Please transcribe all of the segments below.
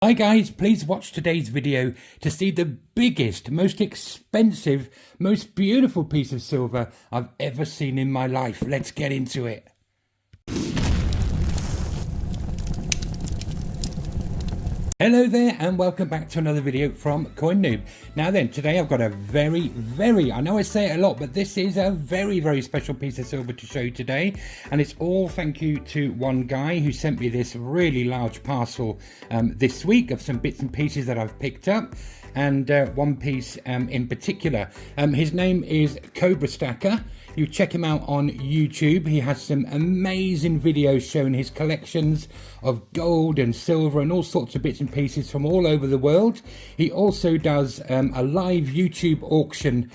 Hi guys, please watch today's video to see the biggest, most expensive, most beautiful piece of silver I've ever seen in my life. Let's get into it. Hello there and welcome back to another video from Coin Noob. Now then, today I've got a very, I know I say it a lot, but this is a very special piece of silver to show you today. And it's all thank you to one guy who sent me this really large parcel this week of some bits and pieces that I've picked up. And one piece in particular. His name is Cobrastacker. You check him out on YouTube. He has some amazing videos showing his collections of gold and silver and all sorts of bits and pieces from all over the world. He also does a live YouTube auction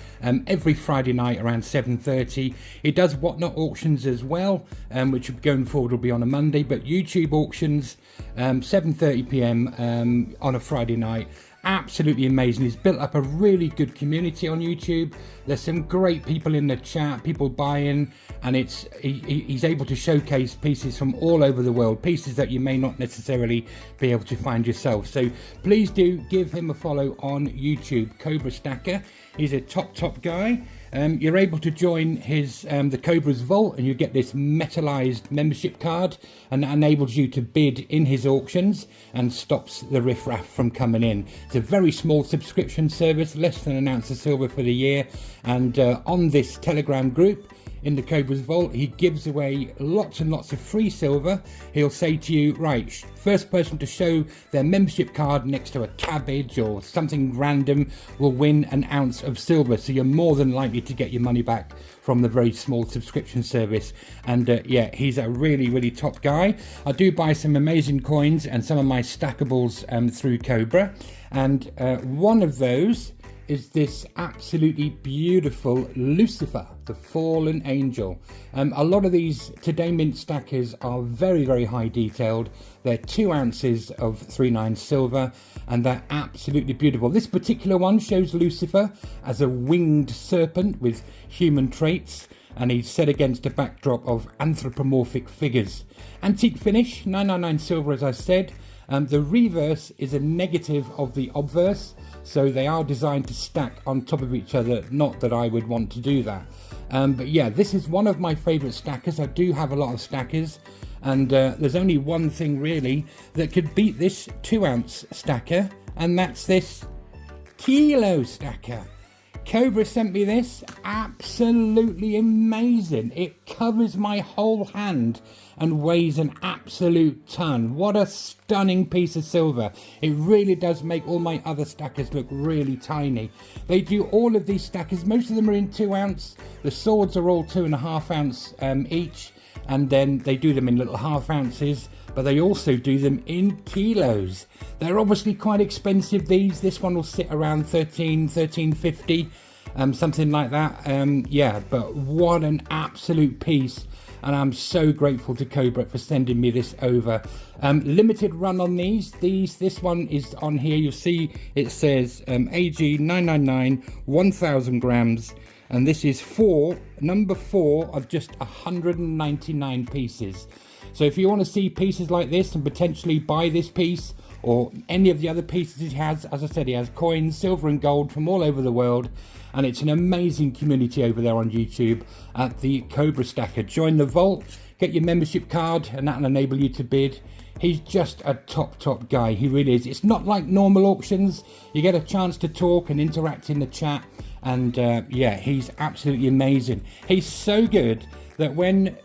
every Friday night around 7:30. He does whatnot auctions as well, which going forward will be on a Monday, but YouTube auctions 7:30 p.m. On a Friday night. Absolutely amazing. He's built up a really good community on YouTube. There's some great people in the chat, people buying, and he's able to showcase pieces from all over the world, pieces that you may not necessarily be able to find yourself. So please do give him a follow on YouTube, Cobrastacker. He's a top guy. You're able to join his the Cobra's Vault, and you get this metallized membership card, and that enables you to bid in his auctions and stops the riffraff from coming in. It's a very small subscription service, less than an ounce of silver for the year, and on this Telegram group in the Cobra's Vault, he gives away lots and lots of free silver. He'll say to you, right, first person to show their membership card next to a cabbage or something random will win an ounce of silver. So you're more than likely to get your money back from the very small subscription service. And yeah, he's a really top guy. I do buy some amazing coins and some of my stackables through Cobra. And one of those is this absolutely beautiful Lucifer, the fallen angel. A lot of these today mint stackers are very high detailed. They're 2 ounces of 3/9 silver, and they're absolutely beautiful. This particular one shows Lucifer as a winged serpent with human traits, and he's set against a backdrop of anthropomorphic figures. Antique finish, 999 silver, as I said. The reverse is a negative of the obverse, so they are designed to stack on top of each other. Not that I would want to do that. But yeah, this is one of my favorite stackers. I do have a lot of stackers, and there's only one thing really that could beat this 2 ounce stacker, and that's this kilo stacker. Cobra sent me this, absolutely amazing. It covers my whole hand and weighs an absolute ton. What a stunning piece of silver. It really does make all my other stackers look really tiny. They do all of these stackers, most of them are in 2 ounce. The swords are all 2.5 ounce each, and then they do them in little half ounces, but they also do them in kilos. They're obviously quite expensive, these. This one will sit around $13.50, something like that. Yeah, but what an absolute piece. And I'm so grateful to Cobra for sending me this over. Limited run on these. This one is on here. You'll see it says AG 999, 1,000 grams. And this is number 4 of just 199 pieces. So if you want to see pieces like this and potentially buy this piece or any of the other pieces he has, as I said, he has coins, silver and gold from all over the world, and it's an amazing community over there on YouTube at the Cobrastacker. Join the vault, get your membership card, and that'll enable you to bid. He's just a top guy, he really is. It's not like normal auctions. You get a chance to talk and interact in the chat, and yeah, he's absolutely amazing. He's so good that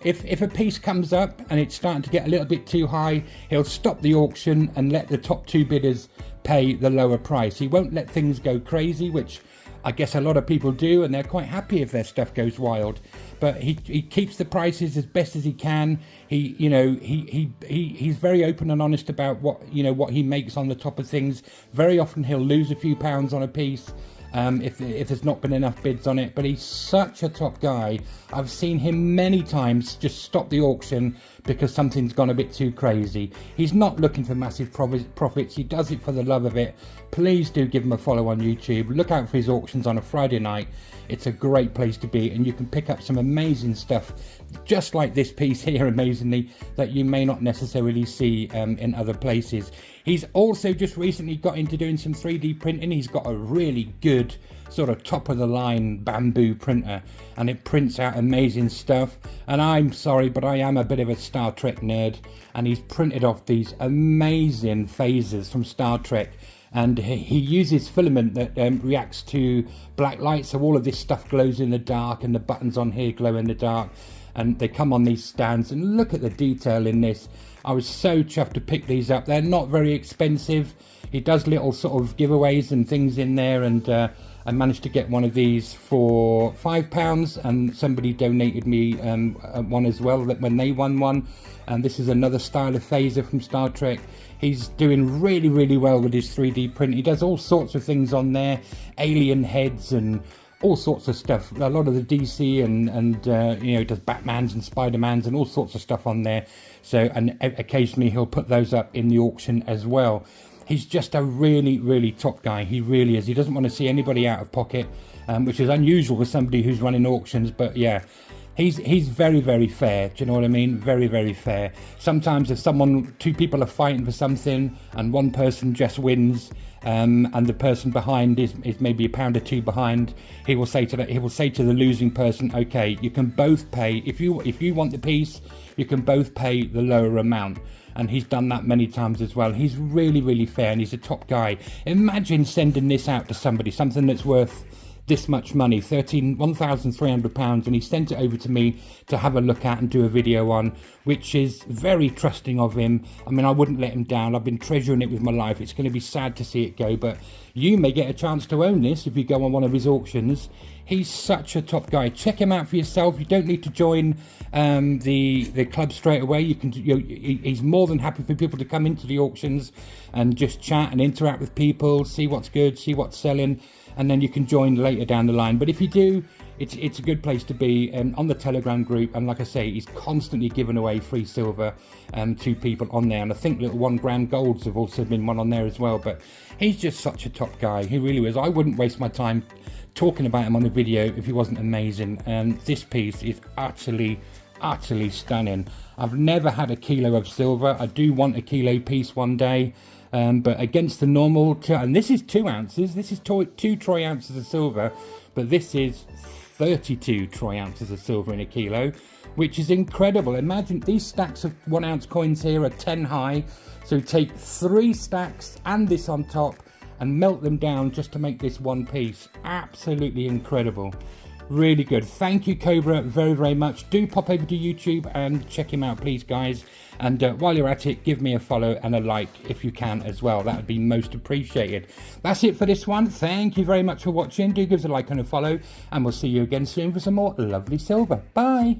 if a piece comes up and it's starting to get a little bit too high, he'll stop the auction and let the top 2 bidders pay the lower price. He won't let things go crazy, which I guess a lot of people do, and they're quite happy if their stuff goes wild. But he keeps the prices as best as he can. He's very open and honest about what he makes on the top of things. Very often he'll lose a few pounds on a piece if there's not been enough bids on it, but he's such a top guy. I've seen him many times just stop the auction because something's gone a bit too crazy. He's not looking for massive profits, he does it for the love of it. Please do give him a follow on YouTube. Look out for his auctions on a Friday night. It's a great place to be, and you can pick up some amazing stuff just like this piece here, amazingly, that you may not necessarily see in other places. He's also just recently got into doing some 3D printing. He's got a really good sort of top of the line bamboo printer, and it prints out amazing stuff. And I'm sorry, but I am a bit of a Star Trek nerd, and he's printed off these amazing phasers from Star Trek. And he uses filament that reacts to black light, so all of this stuff glows in the dark, and the buttons on here glow in the dark, and they come on these stands. And look at the detail in this. I was so chuffed to pick these up. They're not very expensive. He does little sort of giveaways and things in there, and I managed to get one of these for £5, and somebody donated me one as well when they won one. And this is another style of phaser from Star Trek. He's doing really, really well with his 3D print. He does all sorts of things on there, alien heads and all sorts of stuff. A lot of the DC and you know, does Batmans and Spider-Mans and all sorts of stuff on there. So, and occasionally he'll put those up in the auction as well. He's just a really, really top guy. He really is. He doesn't want to see anybody out of pocket, which is unusual for somebody who's running auctions. But yeah, he's very, very fair. Do you know what I mean? Very, very fair. Sometimes if two people are fighting for something and one person just wins, and the person behind is maybe £1 or £2 behind, he will say to the losing person, okay, you can both pay, if you want the piece, you can both pay the lower amount. And he's done that many times as well. He's really, really fair, and he's a top guy. Imagine sending this out to somebody, something that's worth this much money, £1,300, and he sent it over to me to have a look at and do a video on, which is very trusting of him. I mean, I wouldn't let him down. I've been treasuring it with my life. It's going to be sad to see it go, but you may get a chance to own this if you go on one of his auctions. He's such a top guy. Check him out for yourself. You don't need to join the club straight away. He's more than happy for people to come into the auctions and just chat and interact with people, see what's good, see what's selling, and then you can join later down the line. But if you do, it's a good place to be on the Telegram group. And like I say, he's constantly giving away free silver to people on there. And I think little 1 gram golds have also been one on there as well. But he's just such a top guy. He really is. I wouldn't waste my time talking about him on a video if he wasn't amazing. And this piece is utterly stunning. I've never had a kilo of silver. I do want a kilo piece one day. But against the normal, and this is 2 ounces, this is 2 troy ounces of silver, but this is 32 troy ounces of silver in a kilo, which is incredible. Imagine these stacks of 1 ounce coins here are 10 high, so take 3 stacks and this on top and melt them down just to make this one piece. Absolutely incredible. Really good. Thank you, Cobra, very, very much. Do pop over to YouTube and check him out, please, guys. And while you're at it, give me a follow and a like if you can as well. That would be most appreciated. That's it for this one. Thank you very much for watching. Do give us a like and a follow, and we'll see you again soon for some more lovely silver. Bye.